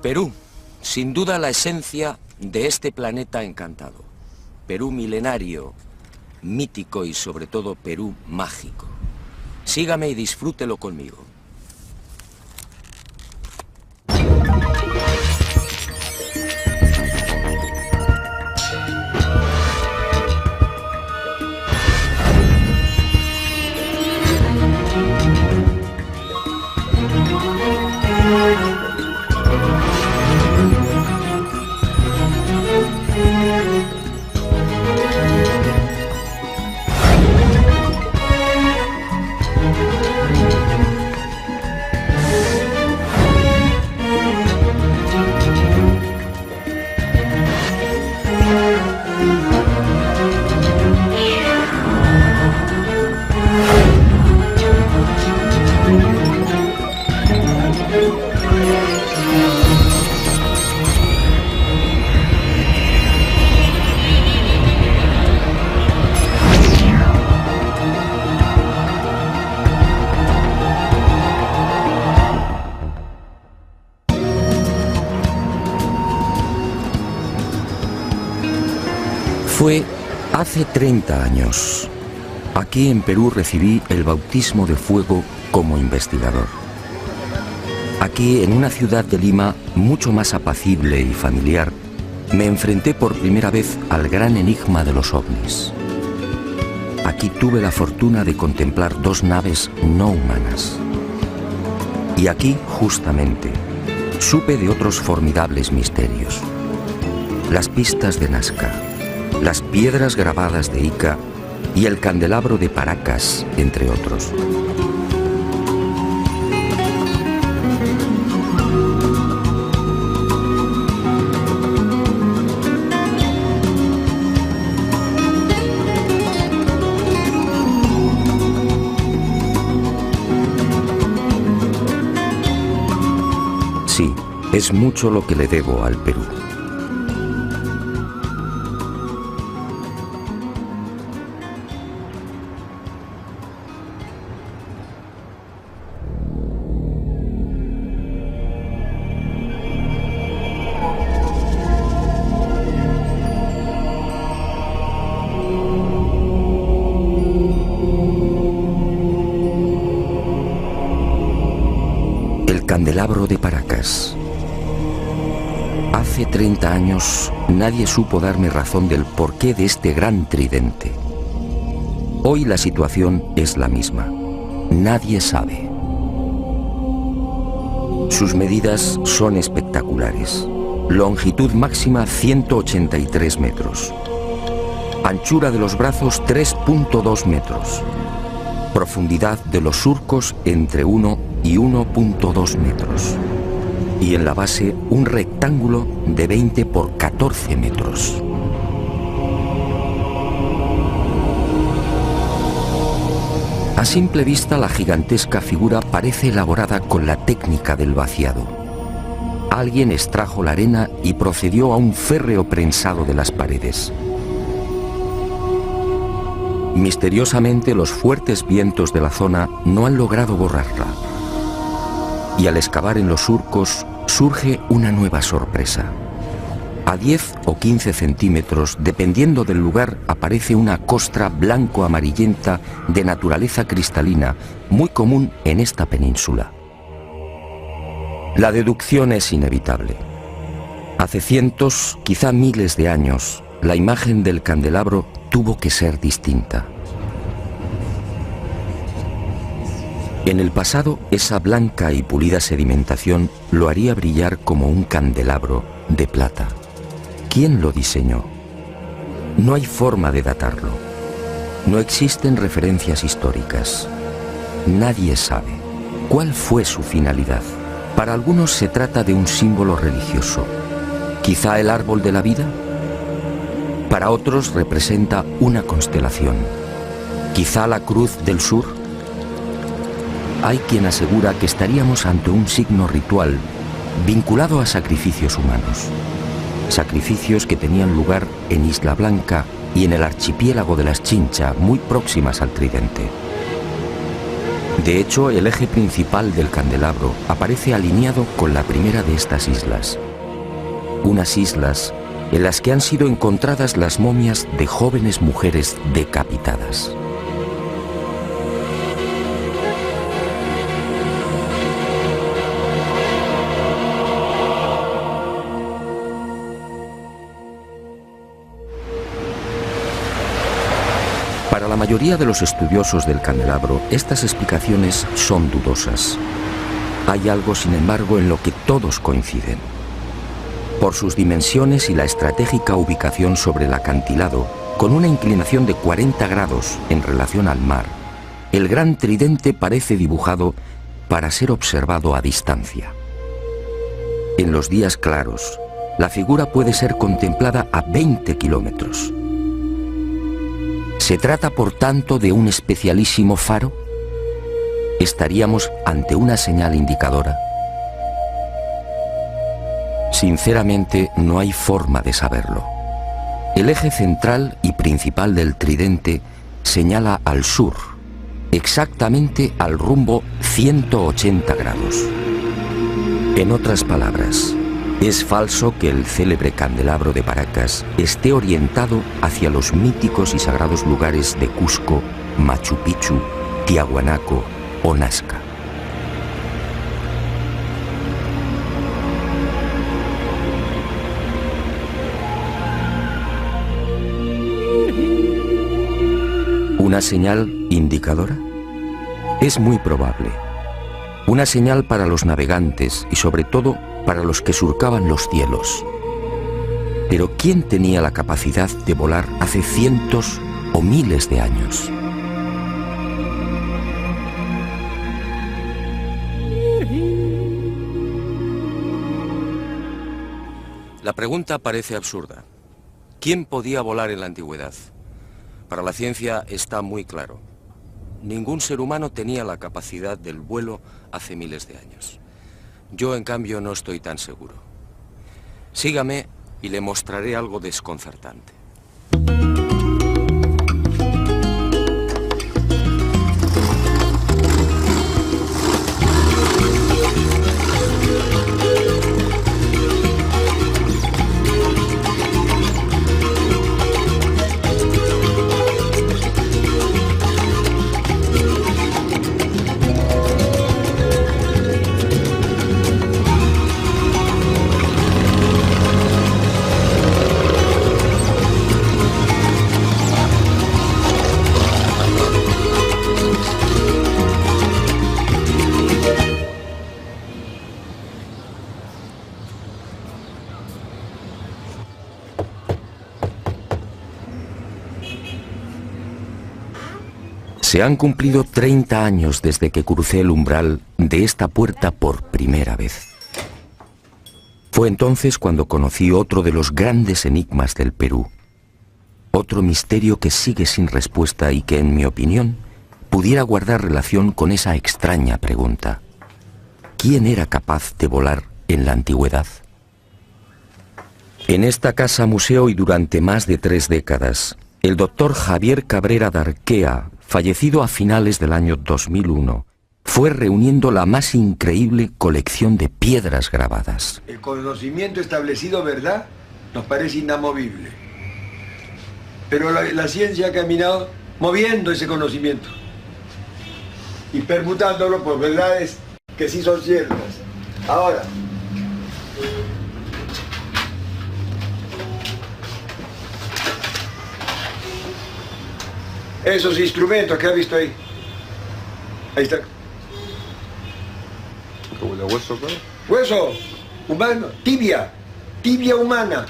Perú, sin duda la esencia de este planeta encantado. Perú milenario, mítico y sobre todo Perú mágico. Sígame y disfrútelo conmigo. Fue hace 30 años. Aquí en Perú recibí el bautismo de fuego como investigador. Aquí, en una ciudad de Lima mucho más apacible y familiar, me enfrenté por primera vez al gran enigma de los ovnis. Aquí tuve la fortuna de contemplar dos naves no humanas. Y aquí, justamente, supe de otros formidables misterios. Las pistas de Nazca, las piedras grabadas de Ica y el candelabro de Paracas, entre otros. Sí, es mucho lo que le debo al Perú. Candelabro de Paracas. Hace 30 años nadie supo darme razón del porqué de este gran tridente. Hoy la situación es la misma. Nadie sabe. Sus medidas son espectaculares. Longitud máxima 183 metros. Anchura de los brazos 3.2 metros. Profundidad de los surcos entre 1 y 1.2 metros. Y en la base un rectángulo de 20 por 14 metros. A simple vista la gigantesca figura parece elaborada con la técnica del vaciado. Alguien extrajo la arena y procedió a un férreo prensado de las paredes. Misteriosamente los fuertes vientos de la zona no han logrado borrarla. Y al excavar en los surcos surge una nueva sorpresa. A 10 o 15 centímetros, dependiendo del lugar, aparece una costra blanco-amarillenta de naturaleza cristalina, muy común en esta península. La deducción es inevitable. Hace cientos, quizá miles de años, la imagen del candelabro tuvo que ser distinta. En el pasado, esa blanca y pulida sedimentación lo haría brillar como un candelabro de plata. ¿Quién lo diseñó? No hay forma de datarlo. No existen referencias históricas. Nadie sabe cuál fue su finalidad. Para algunos se trata de un símbolo religioso. ¿Quizá el árbol de la vida? Para otros representa una constelación. ¿Quizá la cruz del sur? Hay quien asegura que estaríamos ante un signo ritual vinculado a sacrificios humanos. Sacrificios que tenían lugar en Isla Blanca y en el archipiélago de las Chincha, muy próximas al tridente. De hecho, el eje principal del candelabro aparece alineado con la primera de estas islas. Unas islas en las que han sido encontradas las momias de jóvenes mujeres decapitadas. Para la mayoría de los estudiosos del candelabro, estas explicaciones son dudosas. Hay algo, sin embargo, en lo que todos coinciden. Por sus dimensiones y la estratégica ubicación sobre el acantilado, con una inclinación de 40 grados en relación al mar, el gran tridente parece dibujado para ser observado a distancia. En los días claros, la figura puede ser contemplada a 20 kilómetros. ¿Se trata, por tanto, de un especialísimo faro? ¿Estaríamos ante una señal indicadora? Sinceramente, no hay forma de saberlo. El eje central y principal del tridente señala al sur, exactamente al rumbo 180 grados. En otras palabras, es falso que el célebre candelabro de Paracas esté orientado hacia los míticos y sagrados lugares de Cusco, Machu Picchu, Tiahuanaco o Nazca. ¿Una señal indicadora? Es muy probable. Una señal para los navegantes y sobre todo para los que surcaban los cielos. Pero ¿quién tenía la capacidad de volar hace cientos o miles de años? La pregunta parece absurda. ¿Quién podía volar en la antigüedad? Para la ciencia está muy claro. Ningún ser humano tenía la capacidad del vuelo hace miles de años. Yo, en cambio, no estoy tan seguro. Sígame y le mostraré algo desconcertante. Se han cumplido 30 años desde que crucé el umbral de esta puerta por primera vez. Fue entonces cuando conocí otro de los grandes enigmas del Perú. Otro misterio que sigue sin respuesta y que, en mi opinión, pudiera guardar relación con esa extraña pregunta. ¿Quién era capaz de volar en la antigüedad? En esta casa museo y durante más de 3 décadas, el doctor Javier Cabrera Darquea, fallecido a finales del año 2001, fue reuniendo la más increíble colección de piedras grabadas. El conocimiento establecido, ¿verdad?, nos parece inamovible. Pero la ciencia ha caminado moviendo ese conocimiento y permutándolo por verdades que sí son ciertas. Ahora, esos instrumentos que ha visto ahí. Ahí está. ¿Como el hueso, claro? Hueso humano, tibia humana.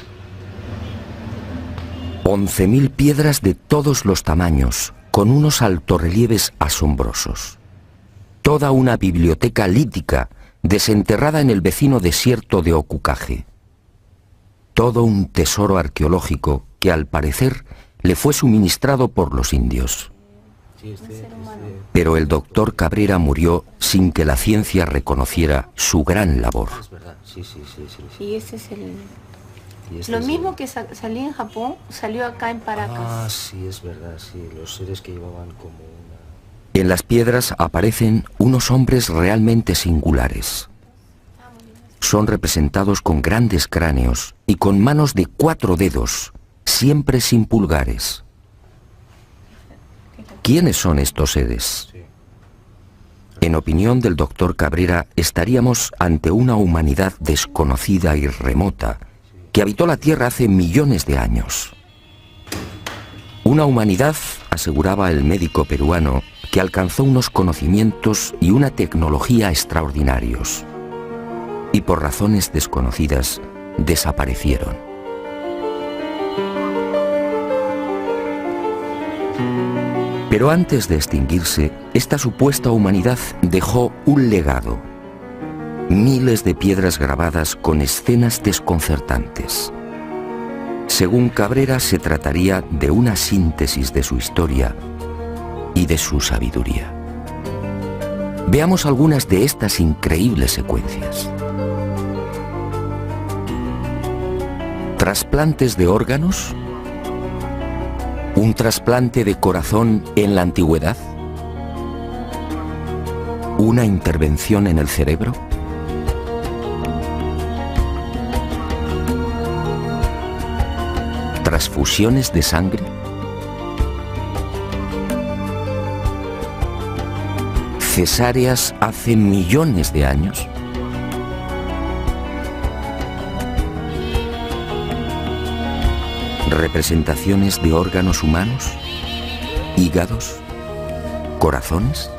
11.000 piedras de todos los tamaños, con unos altorrelieves asombrosos. Toda una biblioteca lítica desenterrada en el vecino desierto de Ocucaje. Todo un tesoro arqueológico que, al parecer, le fue suministrado por los indios. Pero el doctor Cabrera murió sin que la ciencia reconociera su gran labor. Es verdad, sí. Y ese es el... Lo mismo que salía en Japón, salió acá en Paracas. Ah, sí, es verdad, sí. Los seres que llevaban como una... En las piedras aparecen unos hombres realmente singulares. Son representados con grandes cráneos y con manos de 4 dedos, siempre sin pulgares. ¿Quiénes son estos seres? En opinión del doctor Cabrera, estaríamos ante una humanidad desconocida y remota que habitó la Tierra hace millones de años. Una humanidad, aseguraba el médico peruano, que alcanzó unos conocimientos y una tecnología extraordinarios. Y por razones desconocidas, desaparecieron. Pero antes de extinguirse, esta supuesta humanidad dejó un legado. Miles de piedras grabadas con escenas desconcertantes. Según Cabrera, se trataría de una síntesis de su historia y de su sabiduría. Veamos algunas de estas increíbles secuencias. ¿Trasplantes de órganos? ¿Un trasplante de corazón en la antigüedad? ¿Una intervención en el cerebro? ¿Transfusiones de sangre? ¿Cesáreas hace millones de años? ¿Representaciones de órganos humanos? ¿Hígados? ¿Corazones?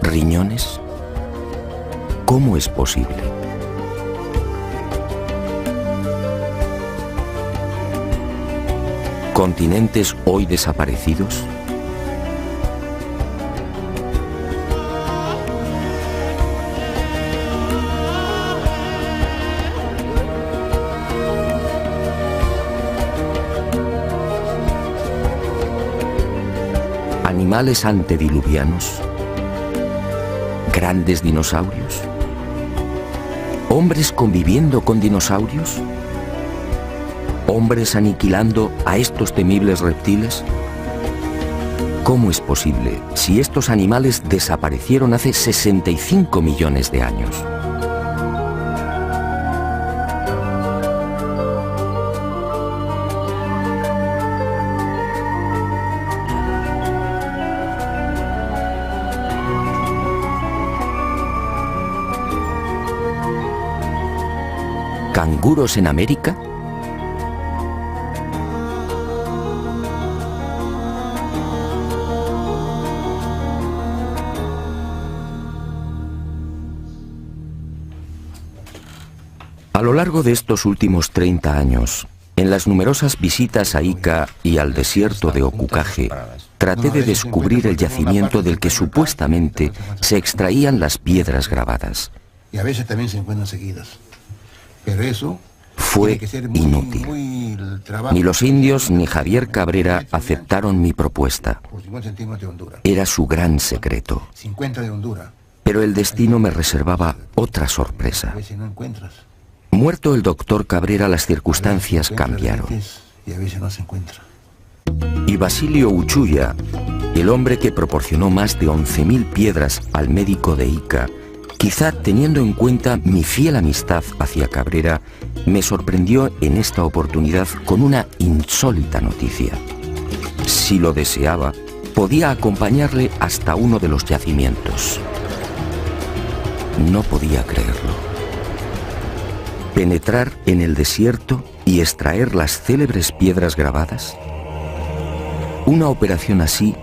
¿Riñones? ¿Cómo es posible? ¿Continentes hoy desaparecidos? ¿Animales antediluvianos? ¿Grandes dinosaurios? ¿Hombres conviviendo con dinosaurios? ¿Hombres aniquilando a estos temibles reptiles? ¿Cómo es posible si estos animales desaparecieron hace 65 millones de años? ¿Canguros en América? A lo largo de estos últimos 30 años, en las numerosas visitas a Ica y al desierto de Ocucaje, traté de descubrir el yacimiento del que supuestamente se extraían las piedras grabadas. Y a veces también se encuentran seguidas. Pero eso fue inútil. Ni los indios ni Javier Cabrera aceptaron mi propuesta. Era su gran secreto. Pero el destino me reservaba otra sorpresa. Muerto el doctor Cabrera, las circunstancias cambiaron. Y Basilio Uchuya, el hombre que proporcionó más de 11.000 piedras al médico de Ica, quizá teniendo en cuenta mi fiel amistad hacia Cabrera, me sorprendió en esta oportunidad con una insólita noticia. Si lo deseaba, podía acompañarle hasta uno de los yacimientos. No podía creerlo. ¿Penetrar en el desierto y extraer las célebres piedras grabadas? Una operación así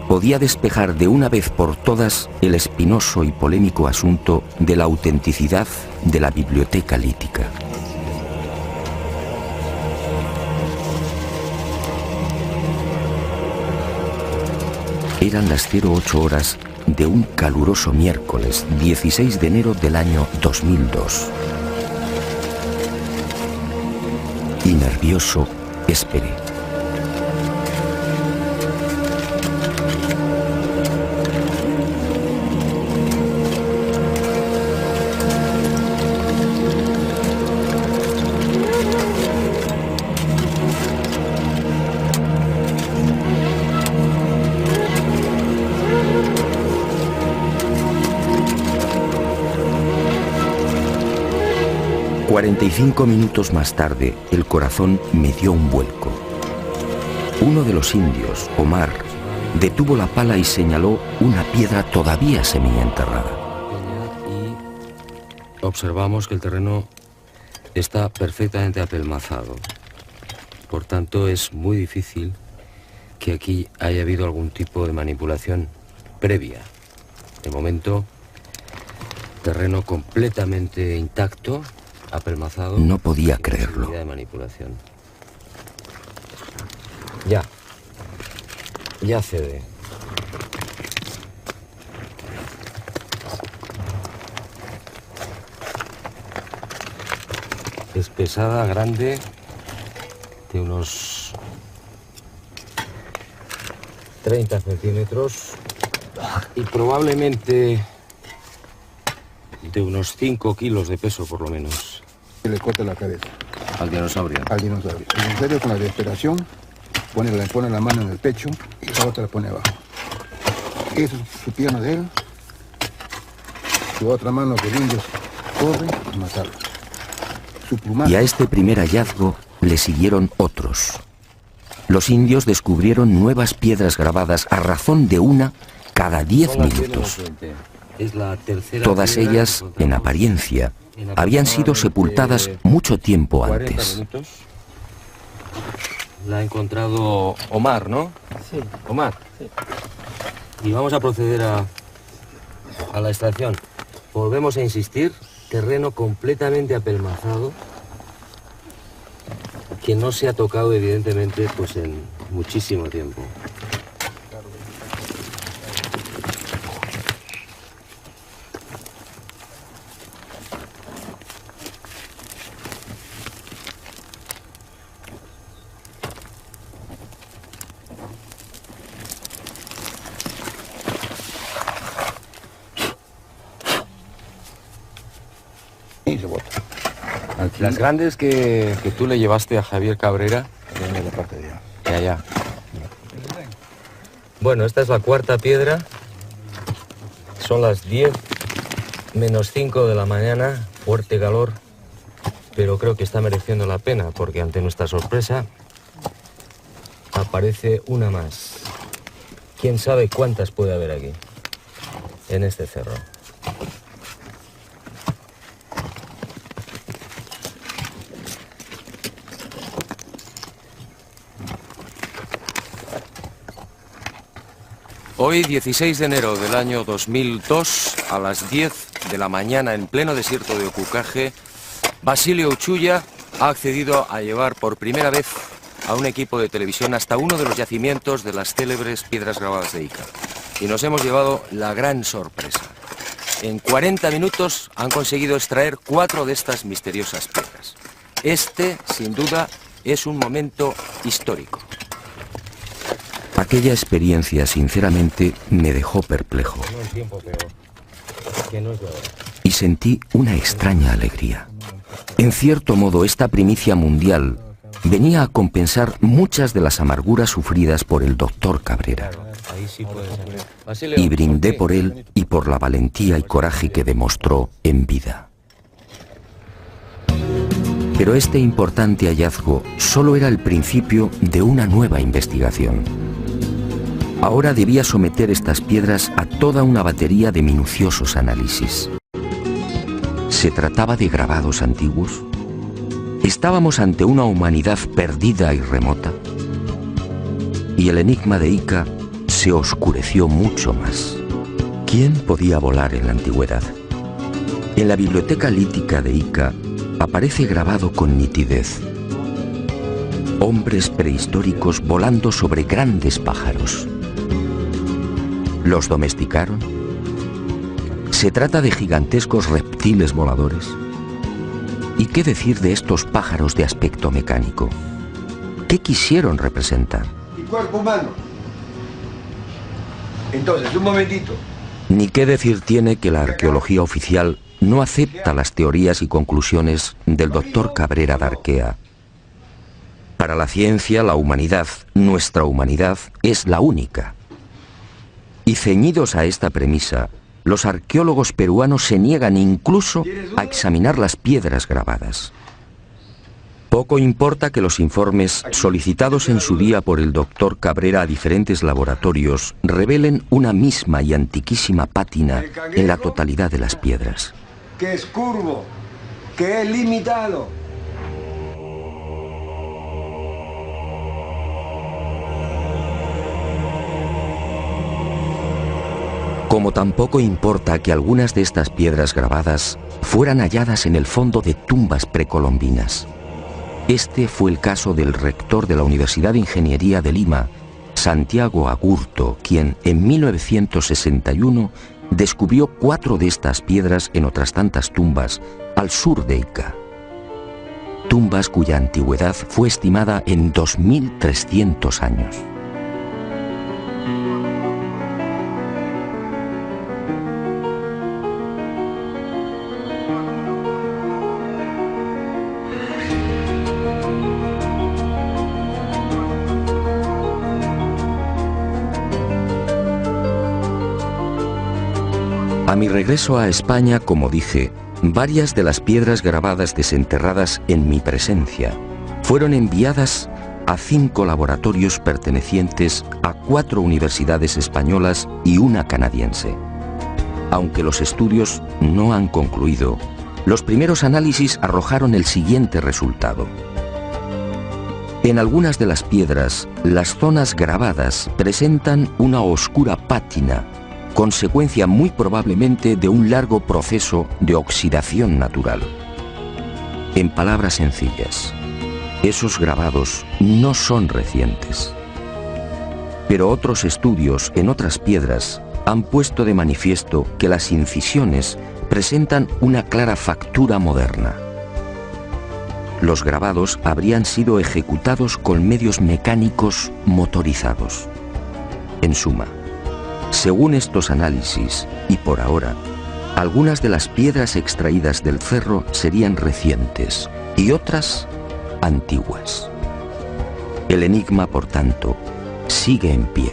podía despejar de una vez por todas el espinoso y polémico asunto de la autenticidad de la biblioteca lítica. Eran las 08 horas de un caluroso miércoles 16 de enero del año 2002. Y nervioso, esperé. 45 minutos más tarde, el corazón me dio un vuelco. Uno de los indios, Omar, detuvo la pala y señaló una piedra todavía semienterrada. Y observamos que el terreno está perfectamente apelmazado. Por tanto, es muy difícil que aquí haya habido algún tipo de manipulación previa. De momento, terreno completamente intacto, apelmazado. No podía creerlo. De manipulación. Ya cede. Es pesada, grande, de unos 30 centímetros y probablemente de unos 5 kilos de peso por lo menos. Le corta la cabeza. Al dinosaurio. Al dinosaurio. El dinosaurio con la desesperación pone la mano en el pecho y la otra la pone abajo. Esa es su pierna de él. Su otra mano que el indio corre y matarlo. Y a este primer hallazgo le siguieron otros. Los indios descubrieron nuevas piedras grabadas a razón de una cada 10 minutos. Todas ellas, en apariencia, habían sido sepultadas mucho tiempo antes. La ha encontrado Omar, ¿no? Sí. Omar. Sí. Y vamos a proceder a la extracción. Volvemos a insistir, terreno completamente apelmazado, que no se ha tocado evidentemente pues en muchísimo tiempo. Las grandes que tú le llevaste a Javier Cabrera. De allá. Bueno, esta es la cuarta piedra. Son las 10 menos 5 de la mañana. Fuerte calor. Pero creo que está mereciendo la pena porque ante nuestra sorpresa aparece una más. ¿Quién sabe cuántas puede haber aquí? En este cerro. Hoy, 16 de enero del año 2002, a las 10 de la mañana, en pleno desierto de Ocucaje, Basilio Uchuya ha accedido a llevar por primera vez a un equipo de televisión hasta uno de los yacimientos de las célebres piedras grabadas de Ica. Y nos hemos llevado la gran sorpresa. En 40 minutos han conseguido extraer 4 de estas misteriosas piedras. Este, sin duda, es un momento histórico. Aquella experiencia, sinceramente, me dejó perplejo. Y sentí una extraña alegría. En cierto modo, esta primicia mundial venía a compensar muchas de las amarguras sufridas por el doctor Cabrera. Y brindé por él y por la valentía y coraje que demostró en vida. Pero este importante hallazgo solo era el principio de una nueva investigación. Ahora debía someter estas piedras a toda una batería de minuciosos análisis. ¿Se trataba de grabados antiguos? ¿Estábamos ante una humanidad perdida y remota? Y el enigma de Ica se oscureció mucho más. ¿Quién podía volar en la antigüedad? En la biblioteca lítica de Ica aparece grabado con nitidez: hombres prehistóricos volando sobre grandes pájaros. ¿Los domesticaron? ¿Se trata de gigantescos reptiles voladores? ¿Y qué decir de estos pájaros de aspecto mecánico? ¿Qué quisieron representar? ¿Y cuerpo humano? Entonces, un momentito. Ni qué decir tiene que la arqueología oficial no acepta las teorías y conclusiones del doctor Cabrera de Arquea. Para la ciencia, la humanidad, nuestra humanidad, es la única. Y ceñidos a esta premisa, los arqueólogos peruanos se niegan incluso a examinar las piedras grabadas. Poco importa que los informes solicitados en su día por el doctor Cabrera a diferentes laboratorios revelen una misma y antiquísima pátina en la totalidad de las piedras. Que es curvo, que es limitado. Como tampoco importa que algunas de estas piedras grabadas fueran halladas en el fondo de tumbas precolombinas. Este fue el caso del rector de la Universidad de Ingeniería de Lima, Santiago Agurto, quien en 1961 descubrió 4 de estas piedras en otras tantas tumbas al sur de Ica. Tumbas cuya antigüedad fue estimada en 2300 años. A mi regreso a España, como dije, varias de las piedras grabadas desenterradas en mi presencia fueron enviadas a 5 laboratorios pertenecientes a 4 universidades españolas y una canadiense. Aunque los estudios no han concluido, los primeros análisis arrojaron el siguiente resultado. En algunas de las piedras, las zonas grabadas presentan una oscura pátina, consecuencia muy probablemente de un largo proceso de oxidación natural. En palabras sencillas, esos grabados no son recientes. Pero otros estudios en otras piedras han puesto de manifiesto que las incisiones presentan una clara factura moderna. Los grabados habrían sido ejecutados con medios mecánicos motorizados. En suma, según estos análisis, y por ahora, algunas de las piedras extraídas del cerro serían recientes y otras antiguas. El enigma, por tanto, sigue en pie.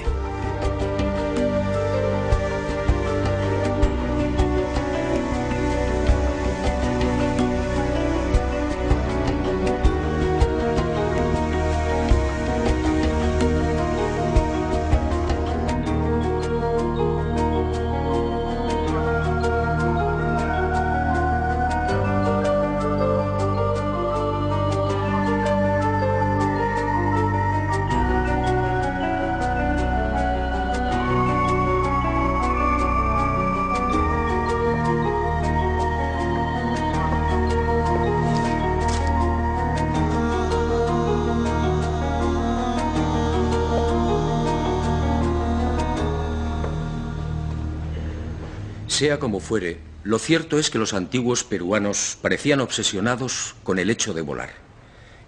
Sea como fuere, lo cierto es que los antiguos peruanos parecían obsesionados con el hecho de volar.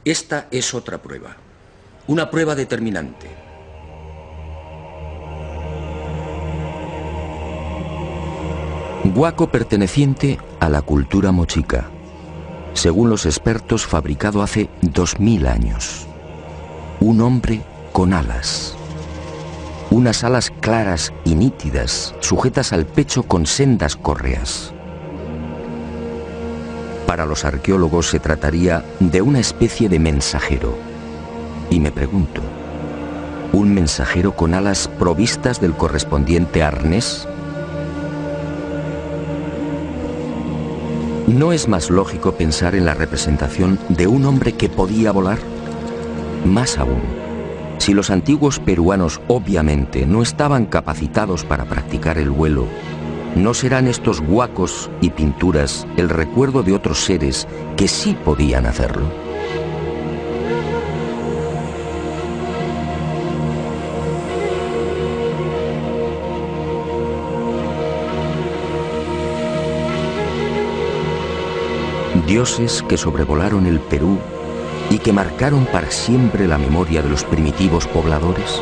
Esta es otra prueba, una prueba determinante. Huaco perteneciente a la cultura mochica, según los expertos fabricado hace 2000 años. Un hombre con alas. Unas alas claras y nítidas, sujetas al pecho con sendas correas. Para los arqueólogos se trataría de una especie de mensajero. Y me pregunto, ¿un mensajero con alas provistas del correspondiente arnés? ¿No es más lógico pensar en la representación de un hombre que podía volar? Más aún, si los antiguos peruanos obviamente no estaban capacitados para practicar el vuelo, ¿no serán estos huacos y pinturas el recuerdo de otros seres que sí podían hacerlo? Dioses que sobrevolaron el Perú y que marcaron para siempre la memoria de los primitivos pobladores.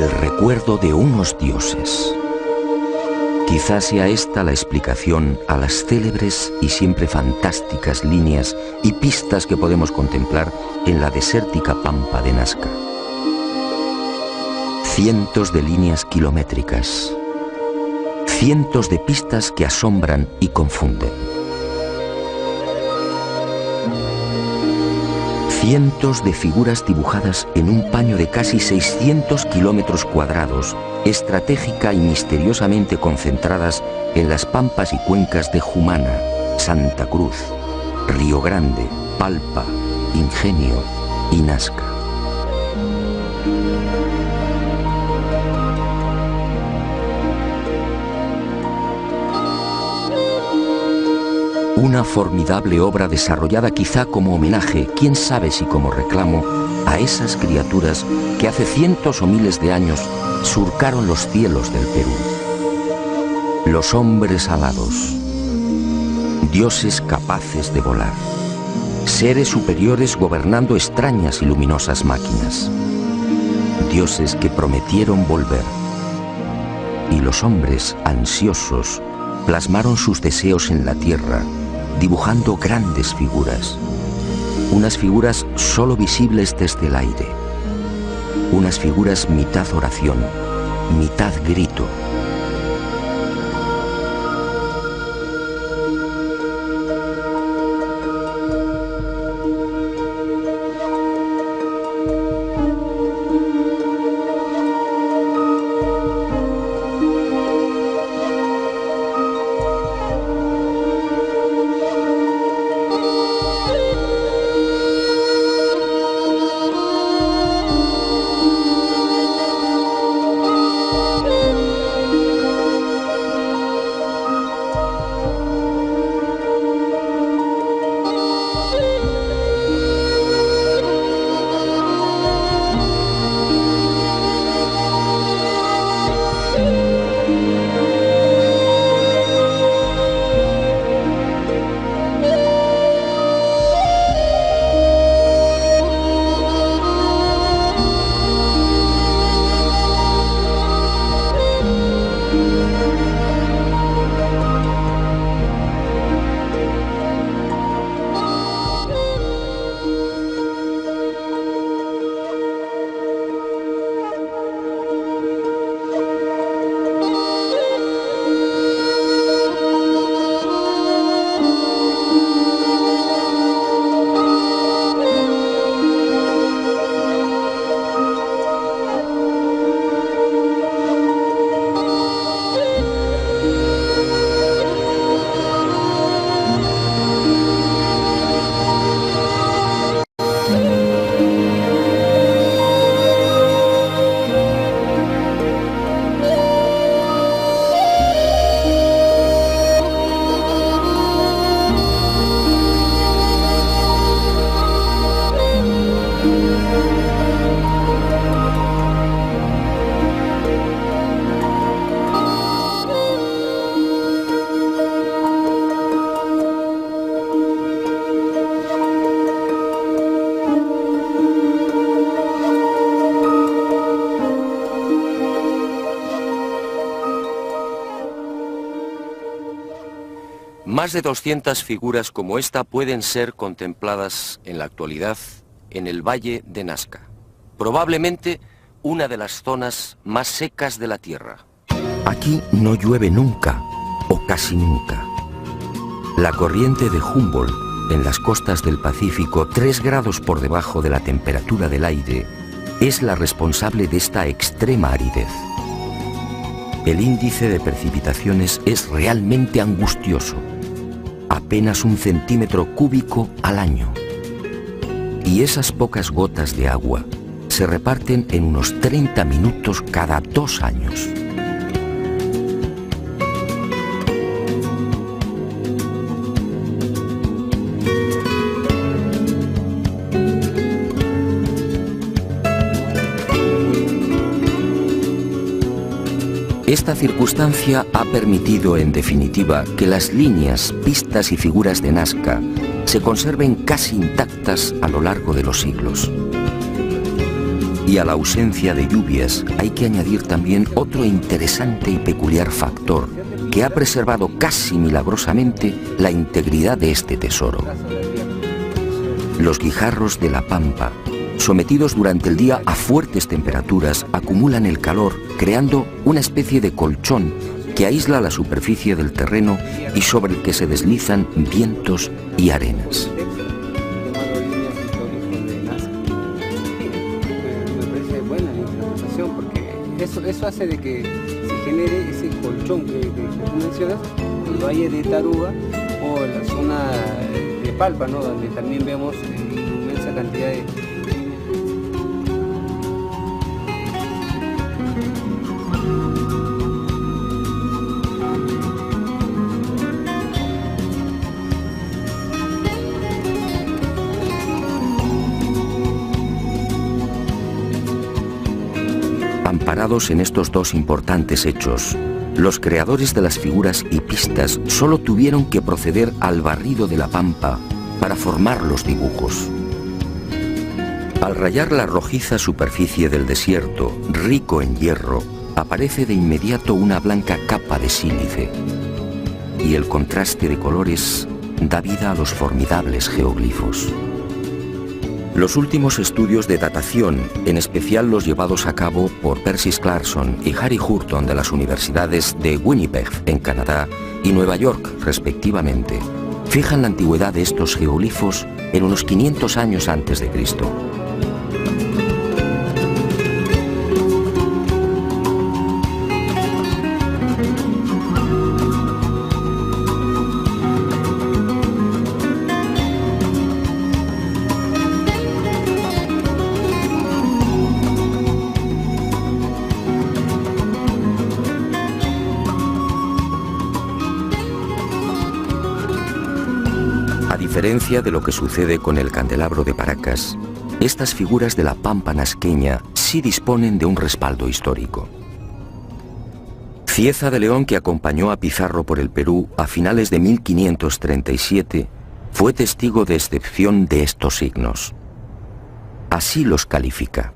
el recuerdo de unos dioses. Quizás sea esta la explicación a las célebres y siempre fantásticas líneas y pistas que podemos contemplar en la desértica pampa de Nazca. Cientos de líneas kilométricas, cientos de pistas que asombran y confunden. Cientos de figuras dibujadas en un paño de casi 600 kilómetros cuadrados, estratégica y misteriosamente concentradas en las pampas y cuencas de Jumana, Santa Cruz, Río Grande, Palpa, Ingenio y Nazca. Una formidable obra desarrollada quizá como homenaje, quién sabe si como reclamo, a esas criaturas que hace cientos o miles de años surcaron los cielos del Perú. Los hombres alados, dioses capaces de volar, seres superiores gobernando extrañas y luminosas máquinas, dioses que prometieron volver. Y los hombres ansiosos plasmaron sus deseos en la tierra, dibujando grandes figuras, unas figuras solo visibles desde el aire, unas figuras mitad oración, mitad grito. Más de 200 figuras como esta pueden ser contempladas en la actualidad en el Valle de Nazca, probablemente una de las zonas más secas de la Tierra. Aquí no llueve nunca, o casi nunca. La corriente de Humboldt en las costas del Pacífico, 3 grados por debajo de la temperatura del aire, es la responsable de esta extrema aridez. El índice de precipitaciones es realmente angustioso, apenas 1 centímetro cúbico al año. Y esas pocas gotas de agua se reparten en unos 30 minutos cada 2 años. Esta circunstancia ha permitido, en definitiva, que las líneas, pistas y figuras de Nazca se conserven casi intactas a lo largo de los siglos. Y a la ausencia de lluvias hay que añadir también otro interesante y peculiar factor que ha preservado casi milagrosamente la integridad de este tesoro. Los guijarros de la pampa, sometidos durante el día a fuertes temperaturas, acumulan el calor, creando una especie de colchón que aísla la superficie del terreno y sobre el que se deslizan vientos y arenas. Eso hace de que se genere ese colchón que tú mencionas en el Valle de Taruga o en la zona de Palpa, ¿no? Donde también vemos inmensa cantidad de... Amparados en estos dos importantes hechos, los creadores de las figuras hipistas solo tuvieron que proceder al barrido de la pampa para formar los dibujos. Al rayar la rojiza superficie del desierto, rico en hierro, aparece de inmediato una blanca capa de sílice, y el contraste de colores da vida a los formidables geoglifos. Los últimos estudios de datación, en especial los llevados a cabo por Percy Clarkson y Harry Hurton de las universidades de Winnipeg, en Canadá, y Nueva York, respectivamente, fijan la antigüedad de estos geoglifos en unos 500 años antes de Cristo. A diferencia de lo que sucede con el candelabro de Paracas, estas figuras de la pampa nazqueña sí disponen de un respaldo histórico. Cieza de León, que acompañó a Pizarro por el Perú a finales de 1537, fue testigo de excepción de estos signos. Así los califica.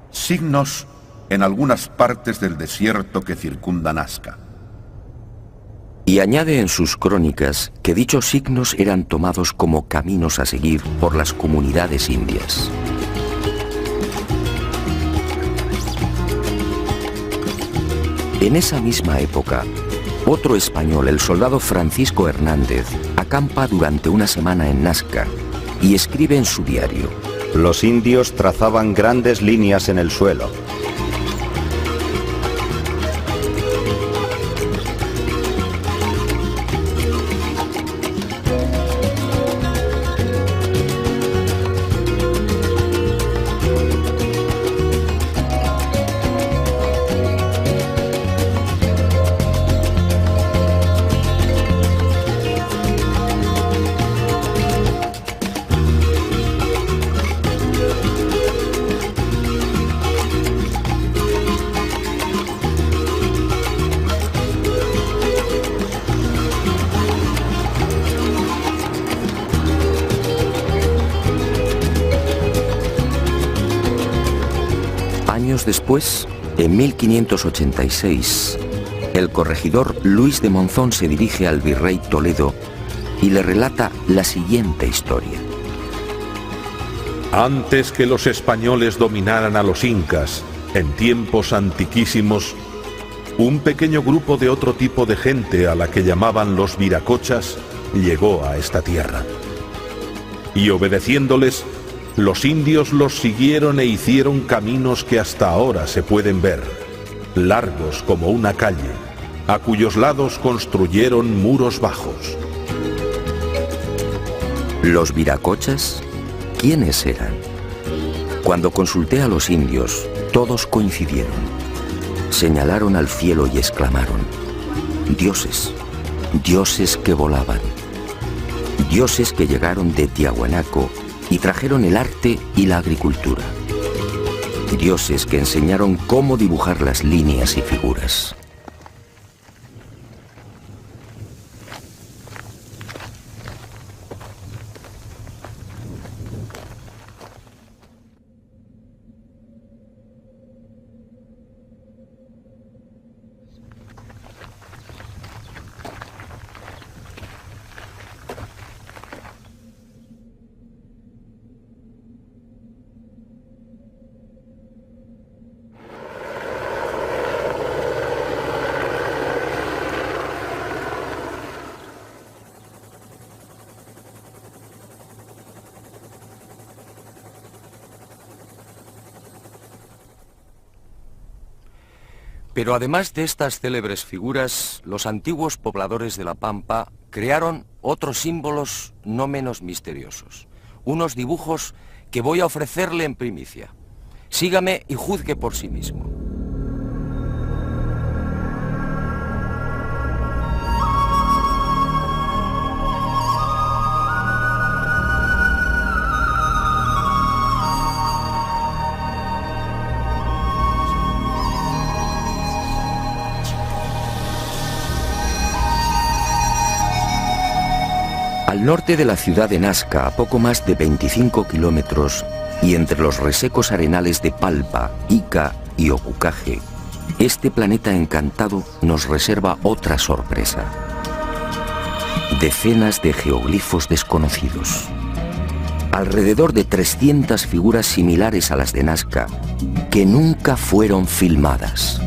Signos en algunas partes del desierto que circunda Nazca. Y añade en sus crónicas que dichos signos eran tomados como caminos a seguir por las comunidades indias. En esa misma época, otro español, el soldado Francisco Hernández, acampa durante una semana en Nazca y escribe en su diario: los indios trazaban grandes líneas en el suelo. Años después, en 1586, el corregidor Luis de Monzón se dirige al virrey Toledo y le relata la siguiente historia. Antes que los españoles dominaran a los incas, en tiempos antiquísimos, un pequeño grupo de otro tipo de gente a la que llamaban los viracochas llegó a esta tierra. Y obedeciéndoles, los indios los siguieron e hicieron caminos que hasta ahora se pueden ver, largos como una calle, a cuyos lados construyeron muros bajos. ¿Los viracochas? ¿Quiénes eran? Cuando consulté a los indios, todos coincidieron. Señalaron al cielo y exclamaron: dioses, dioses que volaban, dioses que llegaron de Tiahuanaco y trajeron el arte y la agricultura, dioses que enseñaron cómo dibujar las líneas y figuras. Pero además de estas célebres figuras, los antiguos pobladores de La Pampa crearon otros símbolos no menos misteriosos. Unos dibujos que voy a ofrecerle en primicia. Sígame y juzgue por sí mismo. Al norte de la ciudad de Nazca, a poco más de 25 kilómetros, y entre los resecos arenales de Palpa, Ica y Ocucaje, este planeta encantado nos reserva otra sorpresa. Decenas de geoglifos desconocidos. Alrededor de 300 figuras similares a las de Nazca, que nunca fueron filmadas.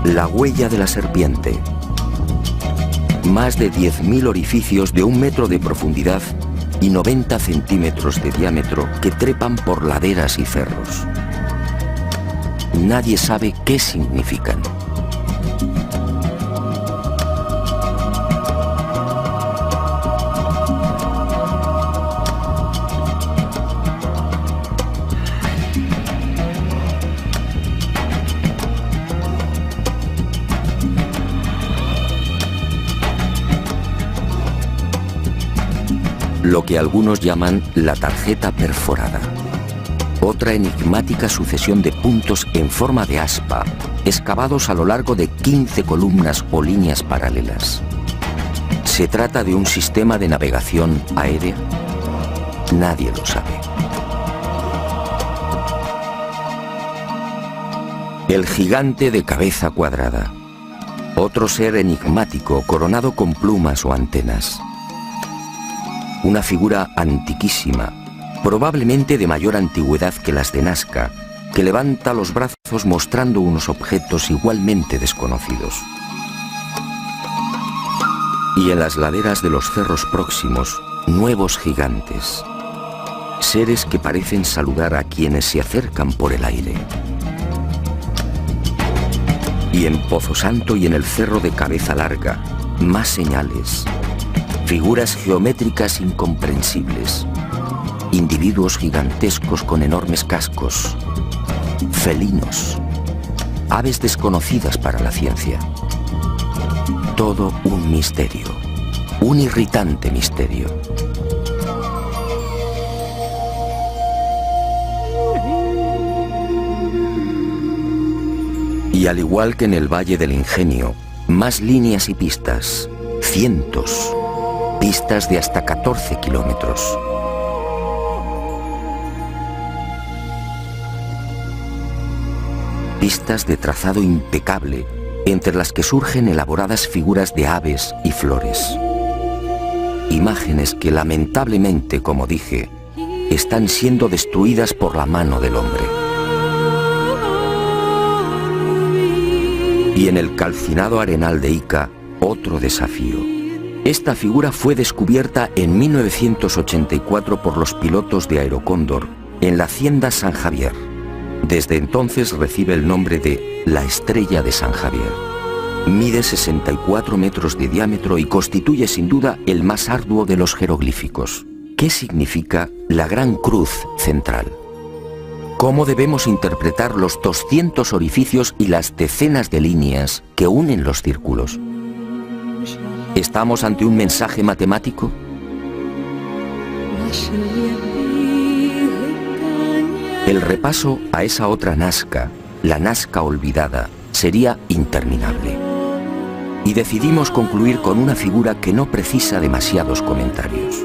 La huella de la serpiente. Más de 10.000 orificios de 1 metro de profundidad y 90 centímetros de diámetro que trepan por laderas y cerros. Nadie sabe qué significan. Lo que algunos llaman la tarjeta perforada. Otra enigmática sucesión de puntos en forma de aspa, excavados a lo largo de 15 columnas o líneas paralelas. ¿Se trata de un sistema de navegación aérea? Nadie lo sabe. El gigante de cabeza cuadrada. Otro ser enigmático coronado con plumas o antenas. Una figura antiquísima, probablemente de mayor antigüedad que las de Nazca, que levanta los brazos mostrando unos objetos igualmente desconocidos. Y en las laderas de los cerros próximos, nuevos gigantes, seres que parecen saludar a quienes se acercan por el aire. Y en Pozo Santo y en el cerro de Cabeza Larga, más señales. Figuras geométricas incomprensibles, individuos gigantescos con enormes cascos, felinos, aves desconocidas para la ciencia. Todo un misterio, un irritante misterio. Y al igual que en el Valle del Ingenio, más líneas y pistas, cientos. Pistas de hasta 14 kilómetros. Pistas de trazado impecable, entre las que surgen elaboradas figuras de aves y flores. Imágenes que lamentablemente, como dije, están siendo destruidas por la mano del hombre. Y en el calcinado arenal de Ica, otro desafío. Esta figura fue descubierta en 1984 por los pilotos de Aerocóndor en la hacienda San Javier. Desde entonces recibe el nombre de la Estrella de San Javier. Mide 64 metros de diámetro y constituye sin duda el más arduo de los jeroglíficos. ¿Qué significa la gran cruz central? ¿Cómo debemos interpretar los 200 orificios y las decenas de líneas que unen los círculos? ¿Estamos ante un mensaje matemático? El repaso a esa otra Nazca, la Nazca olvidada, sería interminable. Y decidimos concluir con una figura que no precisa demasiados comentarios.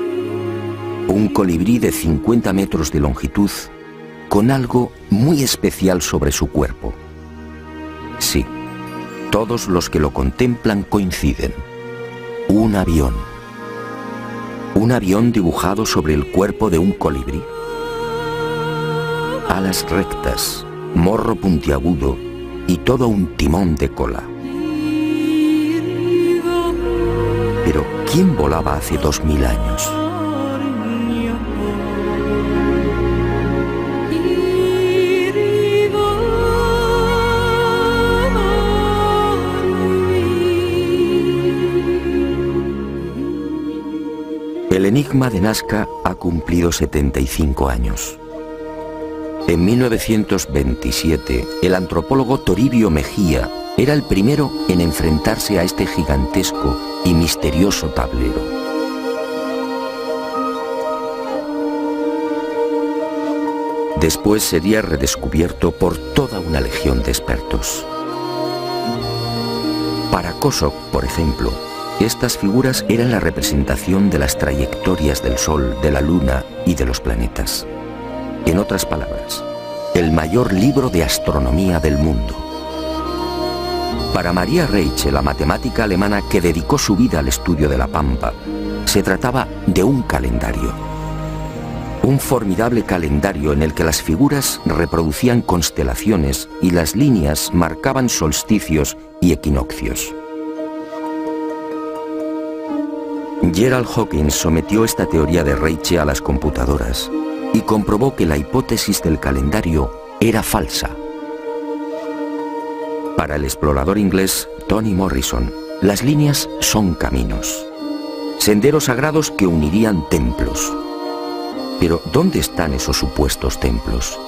Un colibrí de 50 metros de longitud, con algo muy especial sobre su cuerpo. Sí, todos los que lo contemplan coinciden. Un avión. Un avión dibujado sobre el cuerpo de un colibrí. Alas rectas, morro puntiagudo y todo un timón de cola. Pero ¿quién volaba hace 2000 años? El enigma de Nazca ha cumplido 75 años. En 1927, el antropólogo Toribio Mejía era el primero en enfrentarse a este gigantesco y misterioso tablero. Después sería redescubierto por toda una legión de expertos. Para Kosok, por ejemplo, estas figuras eran la representación de las trayectorias del Sol, de la Luna y de los planetas. En otras palabras, el mayor libro de astronomía del mundo. Para Maria Reiche, la matemática alemana que dedicó su vida al estudio de la Pampa, se trataba de un calendario. Un formidable calendario en el que las figuras reproducían constelaciones y las líneas marcaban solsticios y equinoccios. Gerald Hawkins sometió esta teoría de Reiche a las computadoras y comprobó que la hipótesis del calendario era falsa. Para el explorador inglés Tony Morrison, las líneas son caminos, senderos sagrados que unirían templos. Pero ¿dónde están esos supuestos templos?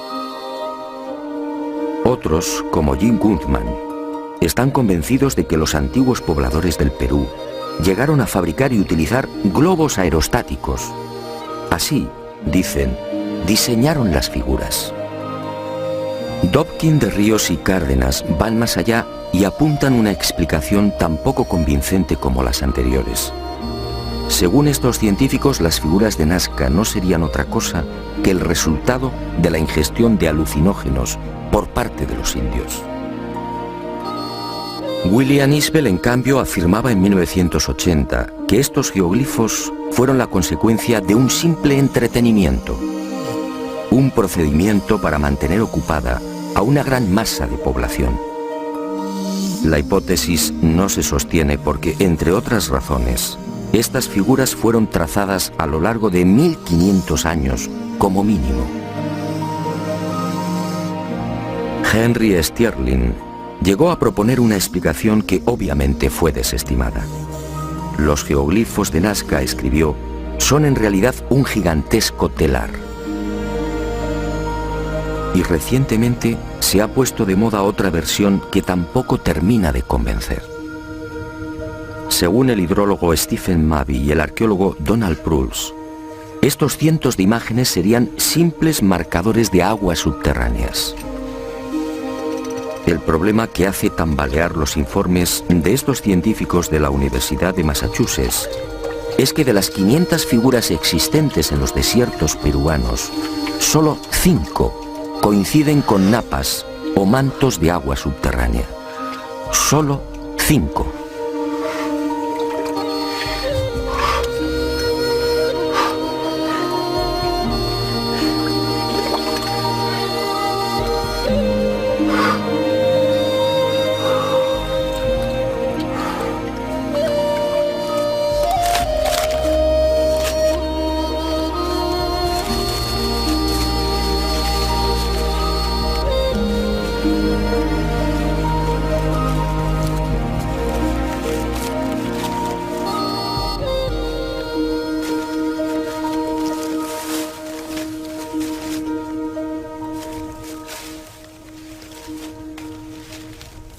Otros, como Jim Gutman, están convencidos de que los antiguos pobladores del Perú llegaron a fabricar y utilizar globos aerostáticos. Así, dicen, diseñaron las figuras. Dobkin, de Ríos y Cárdenas van más allá y apuntan una explicación tan poco convincente como las anteriores. Según estos científicos, las figuras de Nazca no serían otra cosa que el resultado de la ingestión de alucinógenos por parte de los indios. William Isbell, en cambio, afirmaba en 1980 que estos geoglifos fueron la consecuencia de un simple entretenimiento, un procedimiento para mantener ocupada a una gran masa de población. La hipótesis no se sostiene porque, entre otras razones, estas figuras fueron trazadas a lo largo de 1500 años como mínimo. Henry Sterling llegó a proponer una explicación que obviamente fue desestimada. Los geoglifos de Nazca, escribió, son en realidad un gigantesco telar. Y recientemente se ha puesto de moda otra versión que tampoco termina de convencer. Según el hidrólogo Stephen Mabey y el arqueólogo Donald Prulls, estos cientos de imágenes serían simples marcadores de aguas subterráneas. El problema que hace tambalear los informes de estos científicos de la Universidad de Massachusetts es que de las 500 figuras existentes en los desiertos peruanos, solo 5 coinciden con napas o mantos de agua subterránea. Solo 5.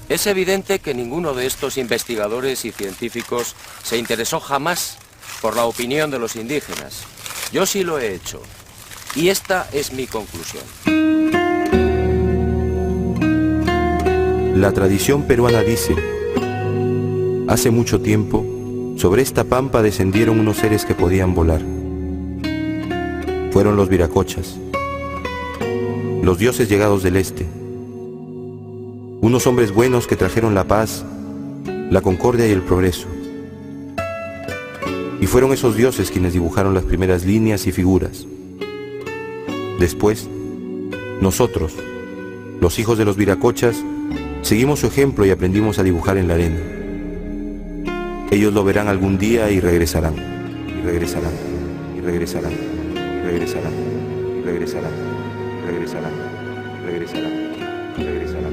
Es evidente que ninguno de estos investigadores y científicos se interesó jamás por la opinión de los indígenas. Yo sí lo he hecho. Y esta es mi conclusión. La tradición peruana dice: hace mucho tiempo, sobre esta pampa descendieron unos seres que podían volar. Fueron los viracochas, los dioses llegados del este. Unos hombres buenos que trajeron la paz, la concordia y el progreso. Y fueron esos dioses quienes dibujaron las primeras líneas y figuras. Después, nosotros, los hijos de los viracochas, seguimos su ejemplo y aprendimos a dibujar en la arena. Ellos lo verán algún día y regresarán, y regresarán, y regresarán, y regresarán, y regresarán, regresarán, regresarán, regresarán.